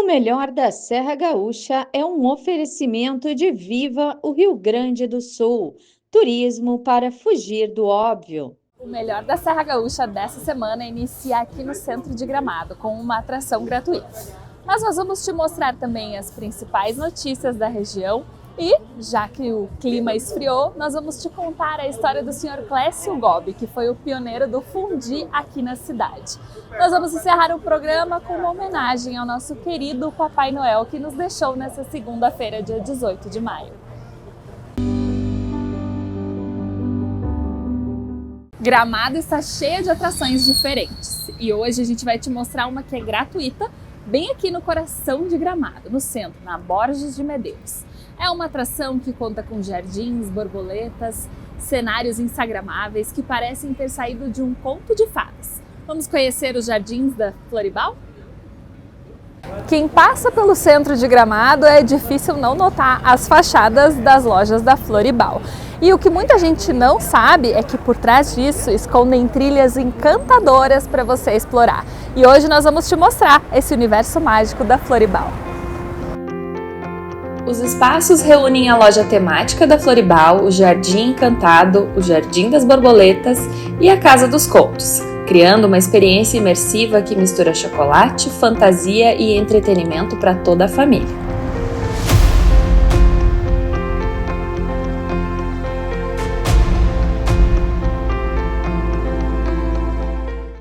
melhor da Serra Gaúcha é um oferecimento de Viva o Rio Grande do Sul. Turismo para fugir do óbvio. O melhor da Serra Gaúcha dessa semana inicia aqui no centro de Gramado, com uma atração gratuita. Mas nós vamos te mostrar também as principais notícias da região e, já que o clima esfriou, nós vamos te contar a história do Sr. Clécio Gobi, que foi o pioneiro do fundi aqui na cidade. Nós vamos encerrar o programa com uma homenagem ao nosso querido Papai Noel, que nos deixou nessa segunda-feira, dia 18 de maio. Gramado está cheia de atrações diferentes e hoje a gente vai te mostrar uma que é gratuita, bem aqui no coração de Gramado, no centro, na Borges de Medeiros. É uma atração que conta com jardins, borboletas, cenários instagramáveis que parecem ter saído de um conto de fadas. Vamos conhecer os jardins da Floribal? Quem passa pelo centro de Gramado é difícil não notar as fachadas das lojas da Floribal. E o que muita gente não sabe é que por trás disso escondem trilhas encantadoras para você explorar. E hoje nós vamos te mostrar esse universo mágico da Floribal. Os espaços reúnem a loja temática da Floribal, o Jardim Encantado, o Jardim das Borboletas e a Casa dos Contos, criando uma experiência imersiva que mistura chocolate, fantasia e entretenimento para toda a família.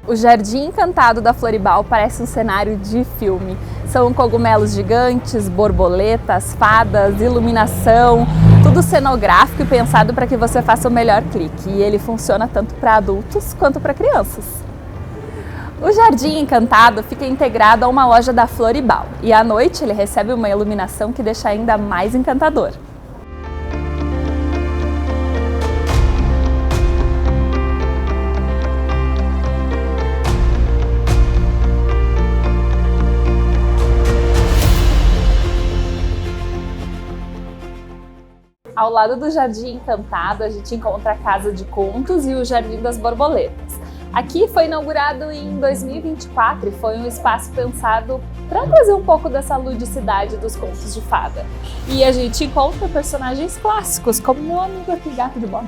O Jardim Encantado da Floribal parece um cenário de filme. São cogumelos gigantes, borboletas, fadas, iluminação, tudo cenográfico e pensado para que você faça o melhor clique. E ele funciona tanto para adultos quanto para crianças. O Jardim Encantado fica integrado a uma loja da Floribal e à noite ele recebe uma iluminação que deixa ainda mais encantador. Ao lado do Jardim Encantado, a gente encontra a Casa de Contos e o Jardim das Borboletas. Aqui foi inaugurado em 2024 e foi um espaço pensado para trazer um pouco dessa ludicidade dos contos de fada. E a gente encontra personagens clássicos, como meu amigo aqui, Gato de Botas.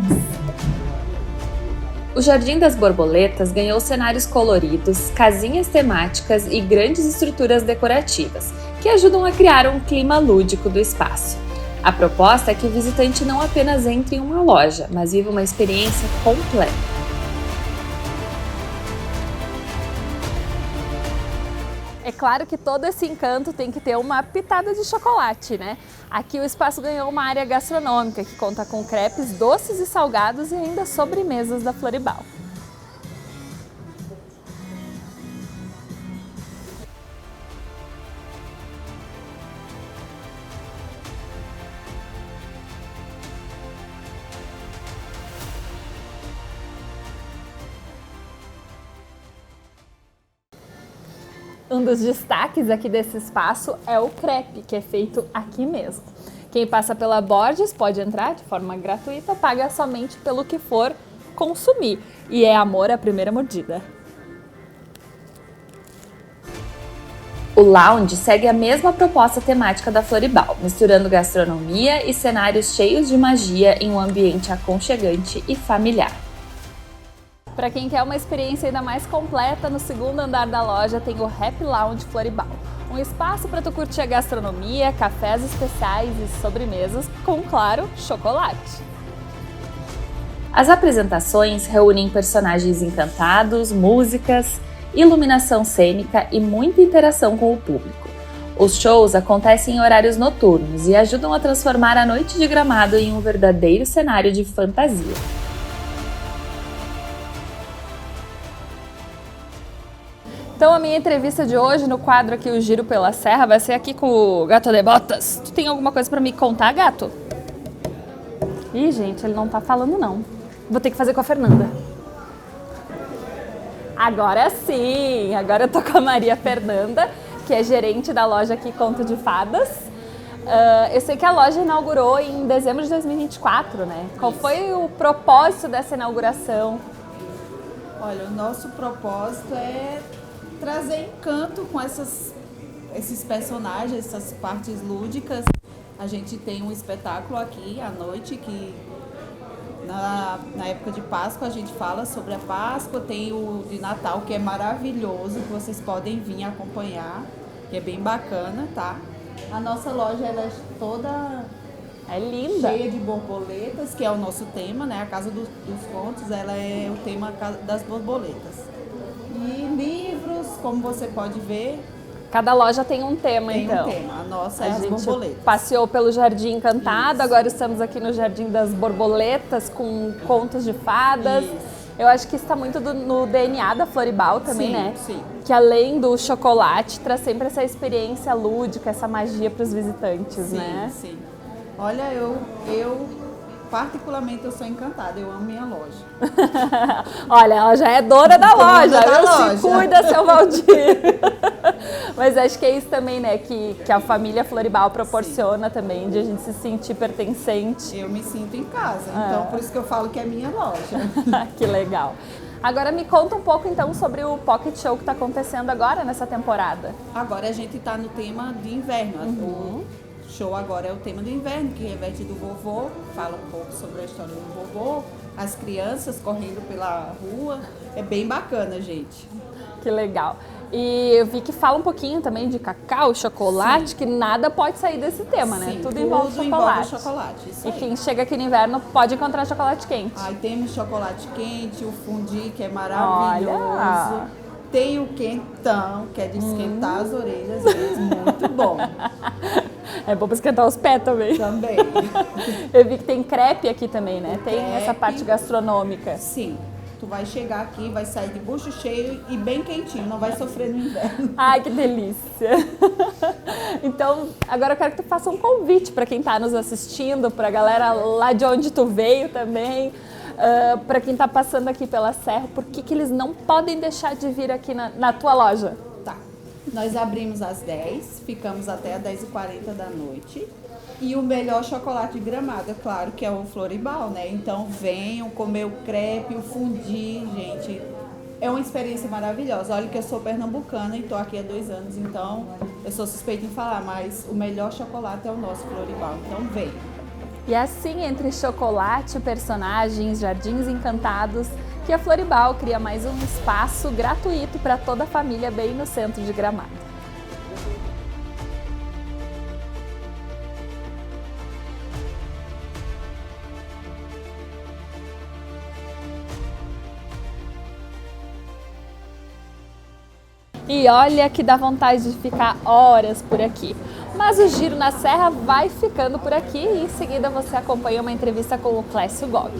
O Jardim das Borboletas ganhou cenários coloridos, casinhas temáticas e grandes estruturas decorativas, que ajudam a criar um clima lúdico do espaço. A proposta é que o visitante não apenas entre em uma loja, mas viva uma experiência completa. É claro que todo esse encanto tem que ter uma pitada de chocolate, né? Aqui o espaço ganhou uma área gastronômica que conta com crepes doces e salgados e ainda sobremesas da Floribal. Um dos destaques aqui desse espaço é o crepe, que é feito aqui mesmo. Quem passa pela Borges pode entrar de forma gratuita, paga somente pelo que for consumir. E é amor à primeira mordida. O lounge segue a mesma proposta temática da Floribal, misturando gastronomia e cenários cheios de magia em um ambiente aconchegante e familiar. Para quem quer uma experiência ainda mais completa, no segundo andar da loja tem o Happy Lounge Floribal, um espaço para tu curtir a gastronomia, cafés especiais e sobremesas com, claro, chocolate. As apresentações reúnem personagens encantados, músicas, iluminação cênica e muita interação com o público. Os shows acontecem em horários noturnos e ajudam a transformar a noite de Gramado em um verdadeiro cenário de fantasia. Então a minha entrevista de hoje no quadro aqui, o Giro pela Serra, vai ser aqui com o Gato de Botas. Tu tem alguma coisa pra me contar, gato? Ih, gente, ele não tá falando não. Vou ter que fazer com a Fernanda. Agora sim! Agora eu tô com a Maria Fernanda, que é gerente da loja aqui Conto de Fadas. Eu sei que a loja inaugurou em dezembro de 2024, né? Qual foi o propósito dessa inauguração? Olha, o nosso propósito é trazer encanto com essas esses personagens, essas partes lúdicas. A gente tem um espetáculo aqui à noite que na época de Páscoa a gente fala sobre a Páscoa, tem o de Natal que é maravilhoso, que vocês podem vir acompanhar, que é bem bacana, tá? A nossa loja ela é toda linda, cheia de borboletas, que é o nosso tema, né? A Casa dos Contos, ela é o tema das borboletas. E livros, como você pode ver, cada loja tem um tema, tem então. um tema. A nossa é A as gente borboletas. passeou pelo Jardim Encantado, Isso. agora estamos aqui no Jardim das Borboletas com contos de fadas. Isso. Eu acho que está muito no DNA da Floribal também, Sim, né? sim. Que além do chocolate, traz sempre essa experiência lúdica, essa magia para os visitantes, Sim, né? sim. Olha, eu particularmente eu sou encantada, eu amo minha loja. Olha, ela já é dona da loja, da viu? loja. Se cuida, seu Valdir. Mas acho que é isso também, né? Que a família Floribal proporciona também, de a gente se sentir pertencente. Eu me sinto em casa, então por isso que eu falo que é minha loja. Que legal. Agora me conta um pouco então sobre o Pocket Show que está acontecendo agora nessa temporada. Agora a gente está no tema de inverno. O show agora é o tema do inverno, que reveste do vovô, fala um pouco sobre a história do vovô, as crianças correndo pela rua. É bem bacana, gente. Que legal. E eu vi que fala um pouquinho também de cacau, chocolate, que nada pode sair desse tema, né? Sim, Tudo envolve chocolate. envolve chocolate, isso E aí. quem chega aqui no inverno pode encontrar chocolate quente. Aí temos chocolate quente, o fundi, que é maravilhoso. Olha! Tem o quentão, que é de esquentar as orelhas mesmo, muito bom. É bom para esquentar os pés também. Também. Eu vi que tem crepe aqui também, né? Tem Crepe. essa parte gastronômica. Sim, tu vai chegar aqui, vai sair de bucho cheio e bem quentinho, não vai sofrer no inverno. Ai, que delícia! Então, agora eu quero que tu faça um convite para quem está nos assistindo, para a galera lá de onde tu veio também, para quem está passando aqui pela Serra, por que eles não podem deixar de vir aqui na tua loja? Tá, nós abrimos às 10, ficamos até às 10h40 da noite. E o melhor chocolate de Gramado, é claro, que é o Floribal, né? Então venham comer o crepe, o fundi, gente. É uma experiência maravilhosa. Olha que eu sou pernambucana e estou aqui há 2 anos, então eu sou suspeita em falar, mas o melhor chocolate é o nosso Floribal, então vem. E assim, entre chocolate, personagens, jardins encantados, que a Floribal cria mais um espaço gratuito para toda a família bem no centro de Gramado. E olha que dá vontade de ficar horas por aqui. Mas o Giro na Serra vai ficando por aqui e em seguida você acompanha uma entrevista com o Clécio Gobi.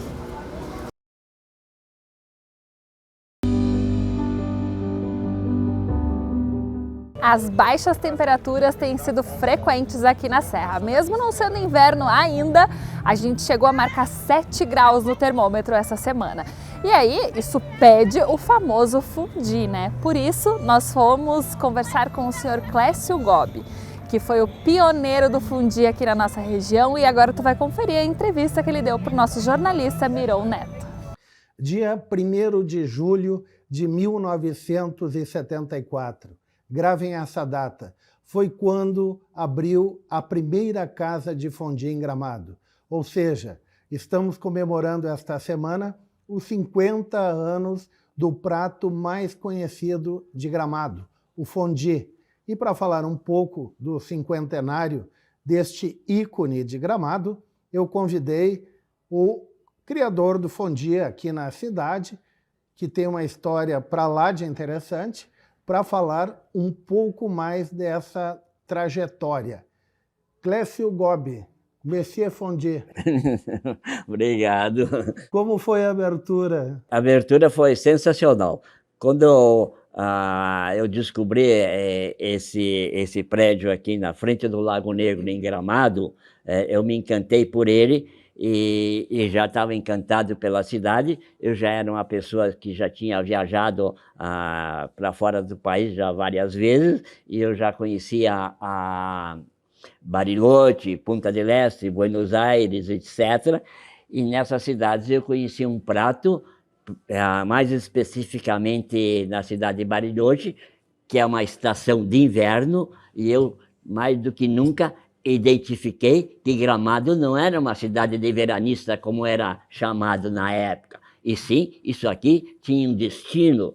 As baixas temperaturas têm sido frequentes aqui na Serra. Mesmo não sendo inverno ainda, a gente chegou a marcar 7 graus no termômetro essa semana. E aí, isso pede o famoso fundi, né? Por isso, nós fomos conversar com o senhor Clécio Gobi, que foi o pioneiro do fundi aqui na nossa região, e agora tu vai conferir a entrevista que ele deu para o nosso jornalista Miron Neto. Dia 1º de julho de 1974. Gravem essa data. Foi quando abriu a primeira casa de fundi em Gramado. Ou seja, estamos comemorando esta semana os 50 anos do prato mais conhecido de Gramado, o fundi. E para falar um pouco do cinquentenário deste ícone de Gramado, eu convidei o criador do fundi aqui na cidade, que tem uma história para lá de interessante, para falar um pouco mais dessa trajetória. Clécio Gobi, Monsieur Fundi. Obrigado. Como foi a abertura? A abertura foi sensacional. Quando eu descobri esse prédio aqui na frente do Lago Negro, em Gramado, eu me encantei por ele e já estava encantado pela cidade. Eu já era uma pessoa que já tinha viajado para fora do país já várias vezes e eu já conhecia a Bariloche, Punta del Este, Buenos Aires, etc. E nessas cidades eu conheci um prato, mais especificamente na cidade de Bariloche, que é uma estação de inverno, e eu, mais do que nunca, identifiquei que Gramado não era uma cidade de veranista como era chamado na época. E sim, isso aqui tinha um destino,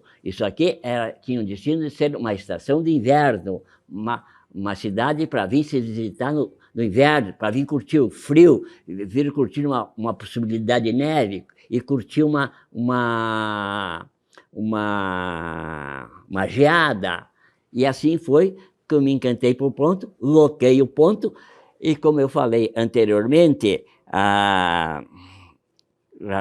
tinha um destino de ser uma estação de inverno, uma cidade para vir se visitar no inverno, para vir curtir o frio, vir curtir uma possibilidade de neve e curtir uma geada. E assim foi que eu me encantei por ponto, loquei o ponto, e como eu falei anteriormente,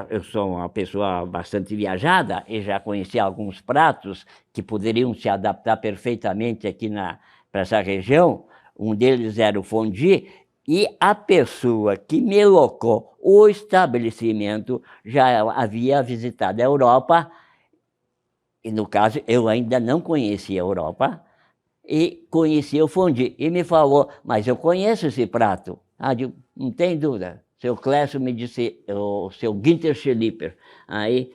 eu sou uma pessoa bastante viajada e já conheci alguns pratos que poderiam se adaptar perfeitamente aqui para essa região. Um deles era o fondue, e a pessoa que me locou o estabelecimento já havia visitado a Europa, e no caso eu ainda não conhecia a Europa, e conhecia o fondue, e me falou, mas eu conheço esse prato. Não tem dúvida. Seu Clécio me disse, o seu Ginter Schlipper, aí,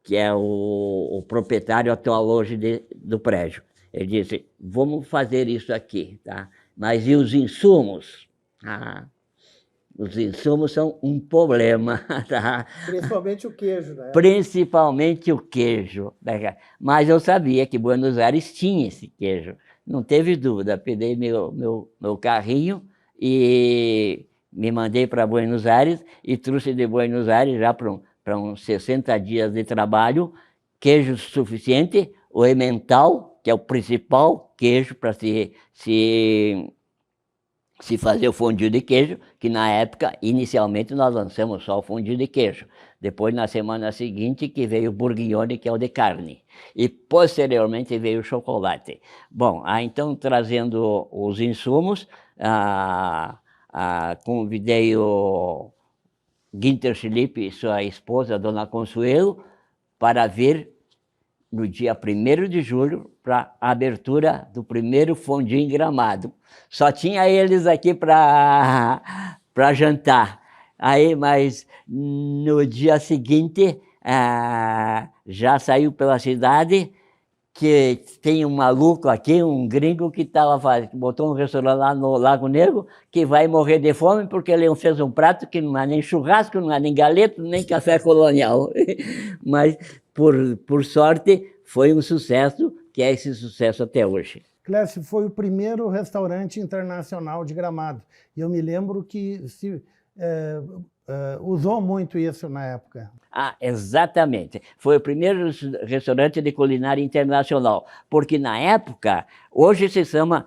que é o proprietário atual hoje do prédio. Ele disse, vamos fazer isso aqui, tá? Mas e os insumos? Os insumos são um problema, tá? Principalmente o queijo, né? Principalmente o queijo. Mas eu sabia que Buenos Aires tinha esse queijo. Não teve dúvida, peguei meu carrinho e me mandei para Buenos Aires e trouxe de Buenos Aires já para uns 60 dias de trabalho, queijo suficiente, o Emmental, que é o principal queijo para se fazer o fondue de queijo, que na época, inicialmente, nós lançamos só o fondue de queijo. Depois, na semana seguinte, que veio o bourguignon, que é o de carne. E, posteriormente, veio o chocolate. Bom, então, trazendo os insumos, convidei o Ginter Schlipper e sua esposa, a dona Consuelo, para vir no dia 1º de julho, para a abertura do primeiro fondue em Gramado. Só tinha eles aqui para jantar. Aí, mas no dia seguinte, já saiu pela cidade que tem um maluco aqui, um gringo que botou um restaurante lá no Lago Negro, que vai morrer de fome porque ele fez um prato que não é nem churrasco, não é nem galeto, nem café colonial. Mas, por sorte, foi um sucesso, que é esse sucesso até hoje. Clécio, foi o primeiro restaurante internacional de Gramado. E eu me lembro que se usou muito isso na época. Exatamente. Foi o primeiro restaurante de culinária internacional, porque na época, hoje se chama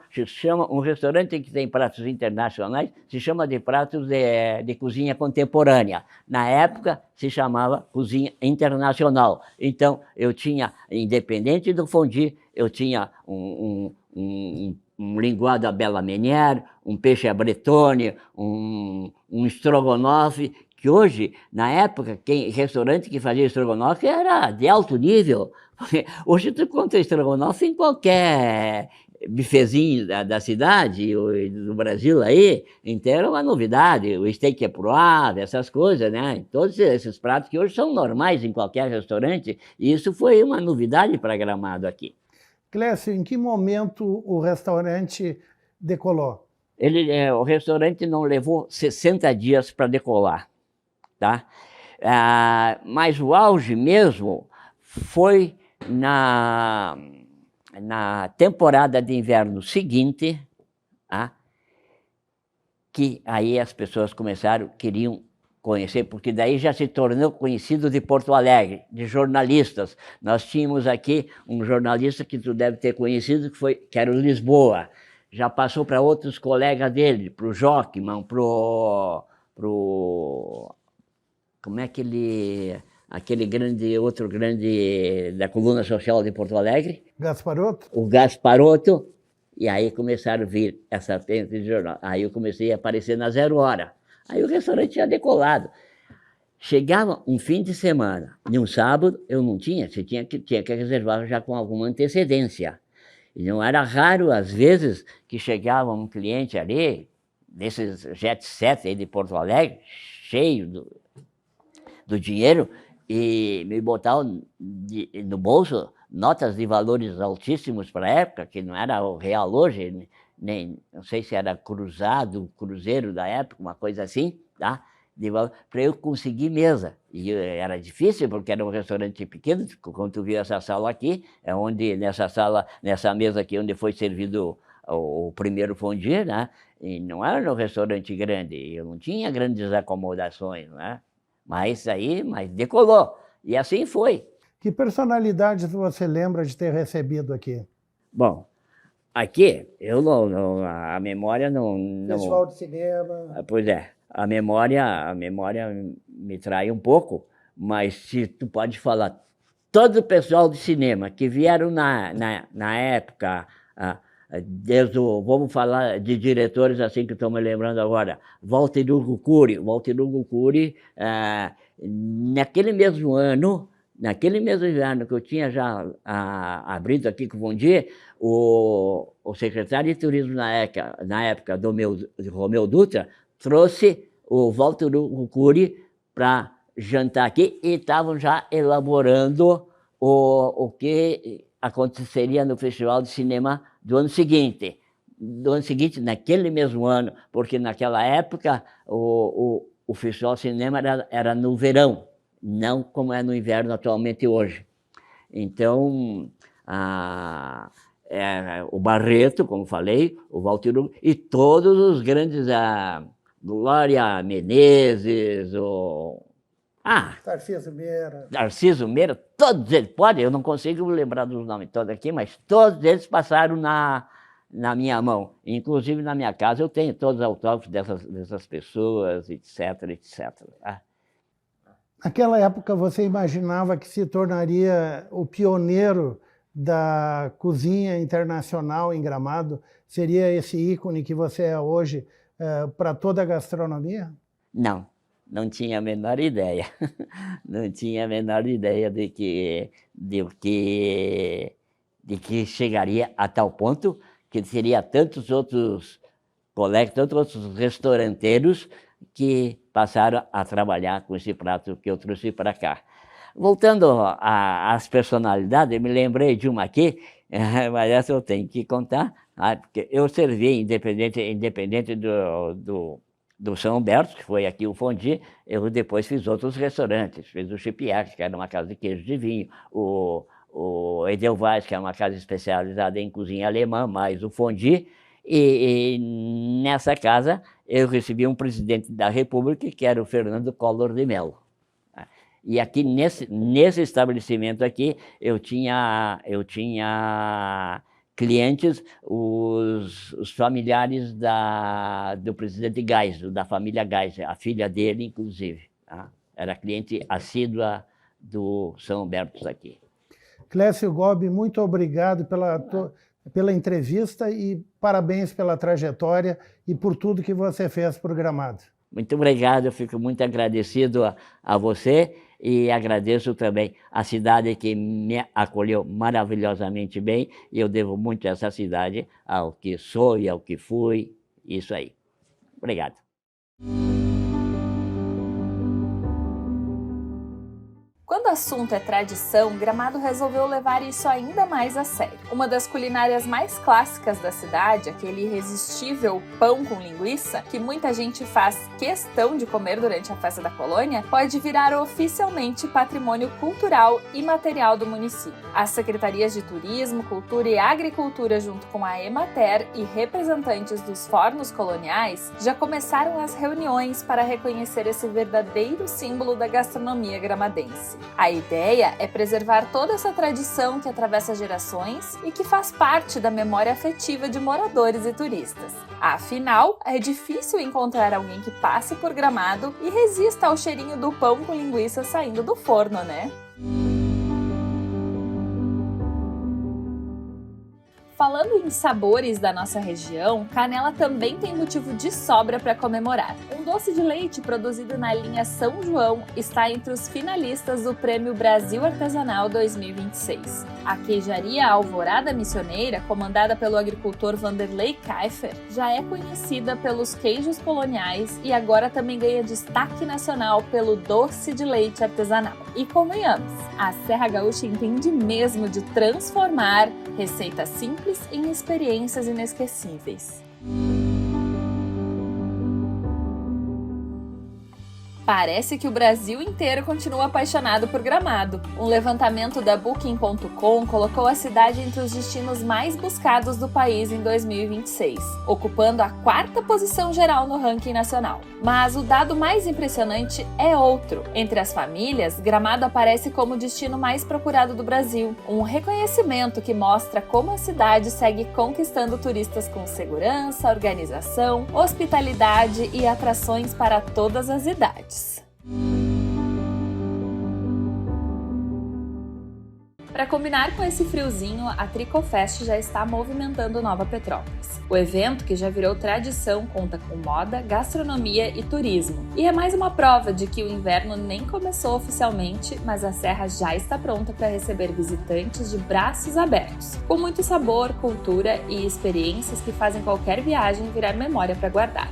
um restaurante que tem pratos internacionais, se chama de pratos de cozinha contemporânea. Na época, se chamava cozinha internacional. Então, eu tinha, independente do fondue, eu tinha um linguado à bella Meunière, um peixe à bretone, um estrogonofe, que hoje, na época, restaurante que fazia estrogonofe era de alto nível. Hoje tu encontra estrogonofe em qualquer bifezinho da cidade, do Brasil aí, então era uma novidade, o steak apurado, essas coisas, né? Todos esses pratos que hoje são normais em qualquer restaurante, e isso foi uma novidade para Gramado aqui. Clécio, em que momento o restaurante decolou? O restaurante não levou 60 dias para decolar, tá? Mas o auge mesmo foi na temporada de inverno seguinte, tá? Que aí as pessoas queriam conhecer, porque daí já se tornou conhecido de Porto Alegre, de jornalistas. Nós tínhamos aqui um jornalista que tu deve ter conhecido, que era o Lisboa. Já passou para outros colegas dele, para o Jockman, como é aquele outro grande da coluna social de Porto Alegre? Gasparotto? O Gasparotto. E aí começaram a vir essa prensa de jornal. Aí eu comecei a aparecer na 0 Hora. Aí o restaurante tinha decolado. Chegava um fim de semana, e um sábado eu não tinha, você tinha que reservar já com alguma antecedência. E não era raro, às vezes, que chegava um cliente ali, desses jet set aí de Porto Alegre, cheio do dinheiro, e me botava no bolso notas de valores altíssimos para a época, que não era o real hoje, nem, não sei se era cruzado, cruzeiro da época, uma coisa assim, tá? Para eu conseguir mesa. E era difícil, porque era um restaurante pequeno, como tu viu essa sala aqui, é onde, nessa mesa aqui, onde foi servido o primeiro fondue, né? E não era um restaurante grande, eu não tinha grandes acomodações, né? Mas decolou. E assim foi. Que personalidades você lembra de ter recebido aqui? Bom, aqui, a memória não... Festival de cinema. Pois é, a memória me trai um pouco, mas se tu pode falar, todo o pessoal de cinema que vieram na época, vamos falar de diretores assim que estou me lembrando agora, Walter Hugo Cury, naquele mesmo inverno que eu tinha já abrido aqui com o Fondue, o secretário de turismo na época do Romeu Dutra, trouxe o Walter Hugo Cury para jantar aqui e estavam já elaborando o que aconteceria no Festival de Cinema do ano seguinte. Naquele mesmo ano, porque naquela época o Festival de Cinema era no verão, não como é no inverno atualmente hoje. Então, o Barreto, como falei, o Walter Hugo, e todos os grandes, Glória Menezes, Tarcísio Meira, todos eles, eu não consigo lembrar dos nomes todos aqui, mas todos eles passaram na minha mão. Inclusive na minha casa eu tenho todos os autógrafos dessas pessoas, etc, etc. Naquela época você imaginava que se tornaria o pioneiro da cozinha internacional em Gramado? Seria esse ícone que você é hoje para toda a gastronomia? Não tinha a menor ideia. Não tinha a menor ideia de que chegaria a tal ponto que teria tantos outros colegas, tantos outros restauranteiros que passaram a trabalhar com esse prato que eu trouxe para cá. Voltando às personalidades, eu me lembrei de uma aqui, mas essa eu tenho que contar, porque eu servi, independente do São Humberto, que foi aqui o Fondue, eu depois fiz outros restaurantes, fiz o Chipiac, que era uma casa de queijo de vinho, o Edelweiss, que é uma casa especializada em cozinha alemã, mais o Fondue, e nessa casa eu recebi um presidente da República, que era o Fernando Collor de Mello. E aqui nesse estabelecimento aqui, eu tinha clientes, os familiares do presidente Geisel, da família Geisel, a filha dele, inclusive. Era cliente assídua do São Humberto aqui. Clécio Gobi, muito obrigado pela entrevista e parabéns pela trajetória e por tudo que você fez para o Gramado. Muito obrigado, eu fico muito agradecido a você e agradeço também a cidade que me acolheu maravilhosamente bem, e eu devo muito a essa cidade, ao que sou e ao que fui, isso aí. Obrigado. Quando o assunto é tradição, Gramado resolveu levar isso ainda mais a sério. Uma das culinárias mais clássicas da cidade, aquele irresistível pão com linguiça, que muita gente faz questão de comer durante a festa da colônia, pode virar oficialmente patrimônio cultural e material do município. As secretarias de Turismo, Cultura e Agricultura, junto com a Emater e representantes dos fornos coloniais, já começaram as reuniões para reconhecer esse verdadeiro símbolo da gastronomia gramadense. A ideia é preservar toda essa tradição que atravessa gerações e que faz parte da memória afetiva de moradores e turistas. Afinal, é difícil encontrar alguém que passe por Gramado e resista ao cheirinho do pão com linguiça saindo do forno, né? Falando em sabores da nossa região, Canela também tem motivo de sobra para comemorar. Um doce de leite produzido na linha São João está entre os finalistas do Prêmio Brasil Artesanal 2026. A queijaria Alvorada Missioneira, comandada pelo agricultor Vanderlei Kaifer, já é conhecida pelos queijos coloniais e agora também ganha destaque nacional pelo doce de leite artesanal. E convenhamos, a Serra Gaúcha entende mesmo de transformar receitas simples em experiências inesquecíveis. Parece que o Brasil inteiro continua apaixonado por Gramado. Um levantamento da Booking.com colocou a cidade entre os destinos mais buscados do país em 2026, ocupando a 4ª posição geral no ranking nacional. Mas o dado mais impressionante é outro. Entre as famílias, Gramado aparece como o destino mais procurado do Brasil, um reconhecimento que mostra como a cidade segue conquistando turistas com segurança, organização, hospitalidade e atrações para todas as idades. Para combinar com esse friozinho, a Tricofest já está movimentando Nova Petrópolis. O evento, que já virou tradição, conta com moda, gastronomia e turismo. E é mais uma prova de que o inverno nem começou oficialmente, mas a serra já está pronta para receber visitantes de braços abertos, com muito sabor, cultura e experiências que fazem qualquer viagem virar memória para guardar.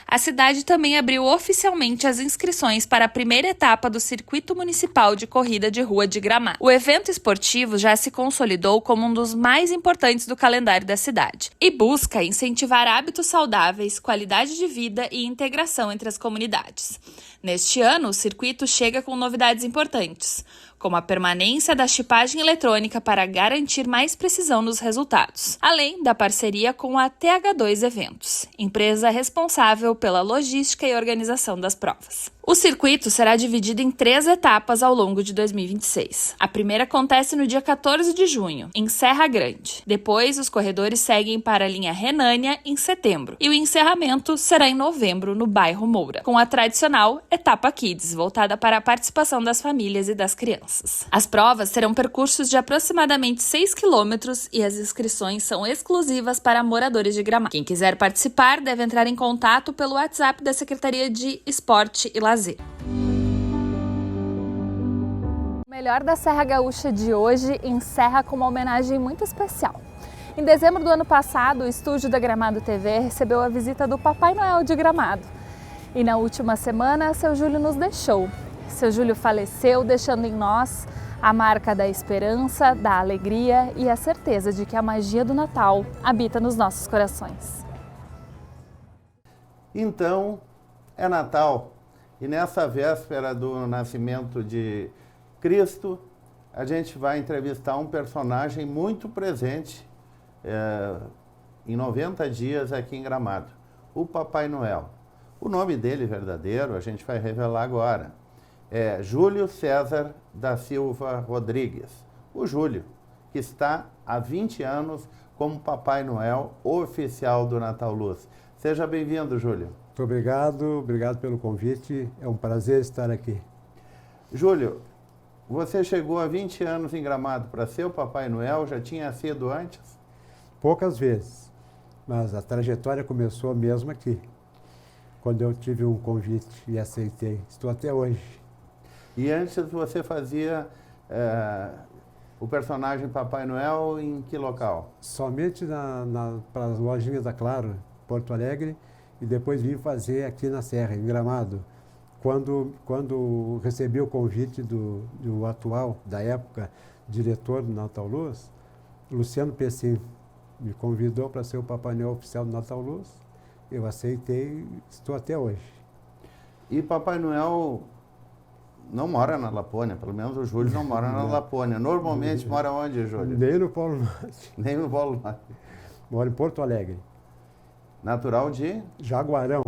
A cidade também abriu oficialmente as inscrições para a primeira etapa do Circuito Municipal de Corrida de Rua de Gramado. O evento esportivo já se consolidou como um dos mais importantes do calendário da cidade e busca incentivar hábitos saudáveis, qualidade de vida e integração entre as comunidades. Neste ano, o circuito chega com novidades importantes, como a permanência da chipagem eletrônica para garantir mais precisão nos resultados, além da parceria com a TH2 Eventos, empresa responsável pela logística e organização das provas. O circuito será dividido em 3 etapas ao longo de 2026. A primeira acontece no dia 14 de junho, em Serra Grande. Depois, os corredores seguem para a linha Renânia em setembro. E o encerramento será em novembro, no bairro Moura, com a tradicional Etapa Kids, voltada para a participação das famílias e das crianças. As provas terão percursos de aproximadamente 6 quilômetros e as inscrições são exclusivas para moradores de Gramado. Quem quiser participar deve entrar em contato pelo WhatsApp da Secretaria de Esporte e Lazer. O melhor da Serra Gaúcha de hoje encerra com uma homenagem muito especial. Em dezembro do ano passado, o estúdio da Gramado TV recebeu a visita do Papai Noel de Gramado. E na última semana, seu Júlio nos deixou. Seu Júlio faleceu, deixando em nós a marca da esperança, da alegria e a certeza de que a magia do Natal habita nos nossos corações. Então, é Natal. E nessa véspera do nascimento de Cristo, a gente vai entrevistar um personagem muito presente em 90 dias aqui em Gramado, o Papai Noel. O nome dele verdadeiro a gente vai revelar agora. É Júlio César da Silva Rodrigues. O Júlio, que está há 20 anos como Papai Noel oficial do Natal Luz. Seja bem-vindo, Júlio. Muito obrigado pelo convite, é um prazer estar aqui. Júlio, você chegou há 20 anos em Gramado para ser o Papai Noel, já tinha sido antes? Poucas vezes, mas a trajetória começou mesmo aqui, quando eu tive um convite e aceitei. Estou até hoje. E antes você fazia o personagem Papai Noel em que local? Somente para as lojinhas da Claro, Porto Alegre, e depois vim fazer aqui na Serra, em Gramado. Quando recebi o convite do atual, da época, diretor do Natal Luz, Luciano Pessim, me convidou para ser o Papai Noel oficial do Natal Luz. Eu aceitei e estou até hoje. E Papai Noel não mora na Lapônia, pelo menos o Júlio não mora na Lapônia. Normalmente mora onde, Júlio? Nem no Polo Norte. Nem no Polo Norte. Moro em Porto Alegre. Natural de? Jaguarão,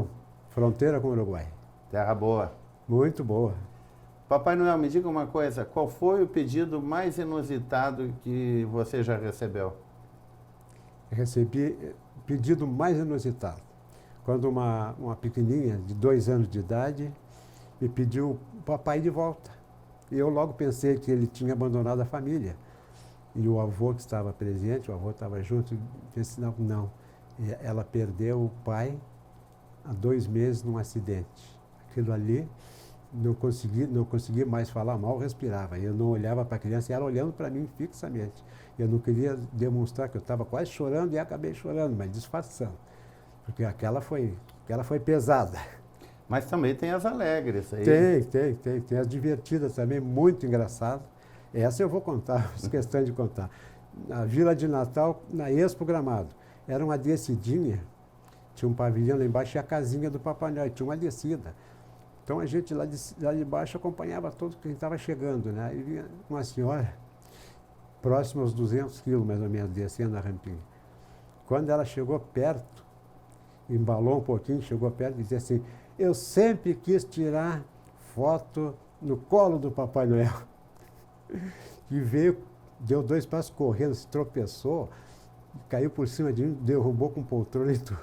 fronteira com o Uruguai. Terra boa. Muito boa. Papai Noel, me diga uma coisa, qual foi o pedido mais inusitado que você já recebeu? Recebi pedido mais inusitado. Quando uma pequenininha de 2 anos de idade me pediu o papai de volta. E eu logo pensei que ele tinha abandonado a família. E o avô que estava presente, o avô estava junto, disse, não, não. Ela perdeu o pai há 2 meses num acidente. Aquilo ali, não consegui mais falar, mal respirava. Eu não olhava para a criança, e ela olhando para mim fixamente. Eu não queria demonstrar que eu estava quase chorando e acabei chorando, mas disfarçando. Porque aquela foi pesada. Mas também tem as alegres aí. Tem as divertidas também, muito engraçado. Essa eu vou contar, fiz questão de contar. Na Vila de Natal, na Expo Gramado, era uma descidinha, tinha um pavilhão lá embaixo e a casinha do Papai Noel, tinha uma descida. Então a gente lá de baixo acompanhava todo quem estava chegando, né? E vinha uma senhora, próxima aos 200 quilos mais ou menos, descendo a rampinha. Quando ela chegou perto, embalou um pouquinho, chegou perto e disse assim, eu sempre quis tirar foto no colo do Papai Noel. E veio, deu 2 passos correndo, se tropeçou, caiu por cima de mim, derrubou com poltrona e tudo.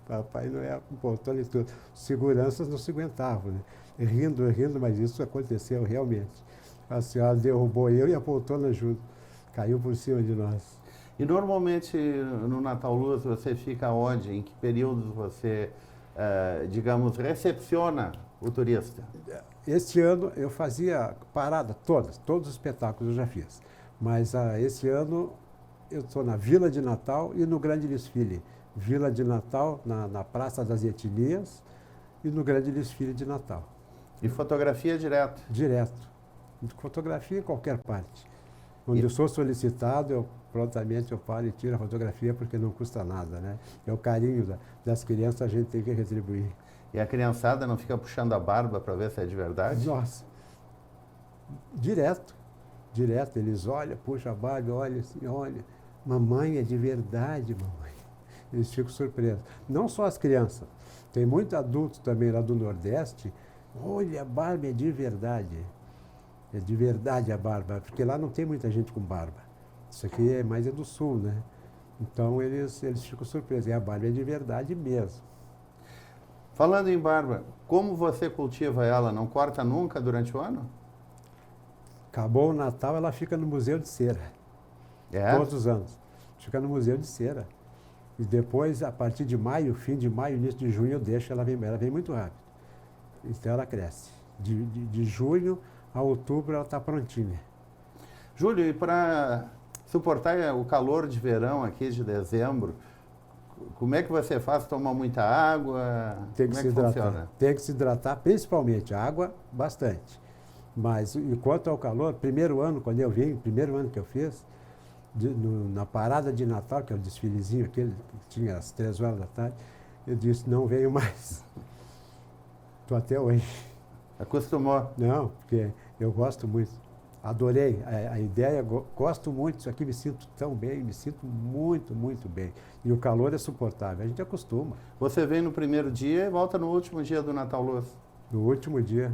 Papai Noel com poltrona e tudo. Seguranças não se aguentavam, né? Rindo, mas isso aconteceu realmente. A senhora derrubou eu e a poltrona junto. Caiu por cima de nós. E normalmente no Natal Luz você fica onde? Em que períodos você, digamos, recepciona o turista? Este ano eu fazia parada todos os espetáculos eu já fiz. Mas esse ano eu estou na Vila de Natal e no Grande Desfile. Vila de Natal, na Praça das Etnias e no Grande Desfile de Natal. E fotografia direto? Direto. Fotografia em qualquer parte. Onde eu sou solicitado, prontamente eu paro e tiro a fotografia porque não custa nada, né? É o carinho das crianças, a gente tem que retribuir. E a criançada não fica puxando a barba para ver se é de verdade? Nossa, direto, eles olham, puxam a barba, olham assim, olha, mamãe é de verdade, mamãe. Eles ficam surpresos. Não só as crianças, tem muitos adultos também lá do Nordeste, olha, a barba é de verdade. É de verdade a barba, porque lá não tem muita gente com barba. Isso aqui é mais do Sul, né? Então eles ficam surpresos. E a barba é de verdade mesmo. Falando em barba, como você cultiva ela? Não corta nunca durante o ano? Acabou o Natal, ela fica no Museu de Cera. É? Todos os anos. Fica no Museu de Cera. E depois, a partir de maio, fim de maio, início de junho, eu deixo, ela vem muito rápido. Então ela cresce. De junho a outubro ela está prontinha. Júlio, e para suportar o calor de verão aqui de dezembro, como é que você faz? Toma muita água? Tem que como se é que hidratar. funciona? Tem que se hidratar, principalmente água, bastante. Mas, enquanto ao calor, primeiro ano que eu fiz, na parada de Natal, que é o desfilezinho aquele, que tinha às 3 horas da tarde, eu disse, não venho mais. Estou até hoje. Acostumou? Não, porque eu gosto muito. Adorei a ideia, gosto muito disso aqui, me sinto tão bem, me sinto muito, muito bem. E o calor é suportável, a gente acostuma. Você vem no primeiro dia e volta no último dia do Natal Luz? No último dia,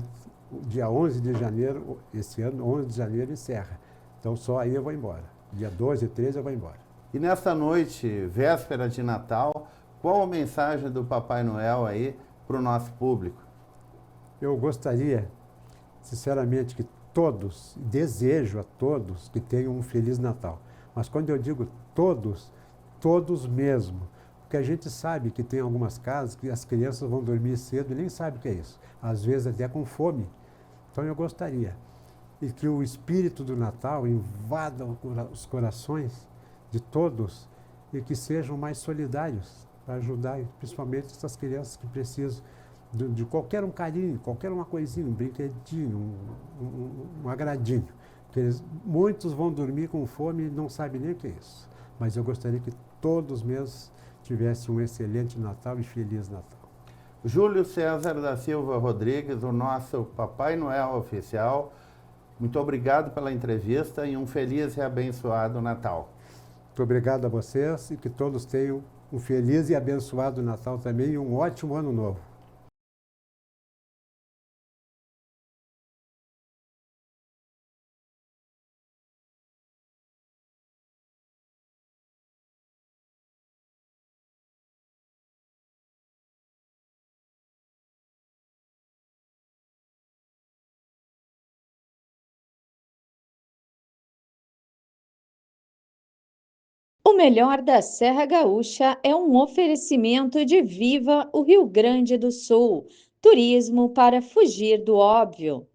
dia 11 de janeiro, esse ano, 11 de janeiro, encerra. Então só aí eu vou embora. Dia 12 e 13 eu vou embora. E nessa noite, véspera de Natal, qual a mensagem do Papai Noel aí para o nosso público? Eu gostaria, sinceramente, que desejo a todos que tenham um Feliz Natal. Mas quando eu digo todos, todos mesmo. Porque a gente sabe que tem algumas casas que as crianças vão dormir cedo e nem sabem o que é isso. Às vezes até com fome. Então eu gostaria. E que o espírito do Natal invada os corações de todos e que sejam mais solidários para ajudar, principalmente essas crianças que precisam de qualquer um carinho, qualquer uma coisinha, um brinquedinho, um agradinho. Porque muitos vão dormir com fome e não sabem nem o que é isso. Mas eu gostaria que todos mesmos tivessem um excelente Natal e Feliz Natal. Júlio César da Silva Rodrigues, o nosso Papai Noel oficial, muito obrigado pela entrevista e um feliz e abençoado Natal. Muito obrigado a vocês e que todos tenham um feliz e abençoado Natal também e um ótimo Ano Novo. O melhor da Serra Gaúcha é um oferecimento de Viva o Rio Grande do Sul. Turismo para fugir do óbvio.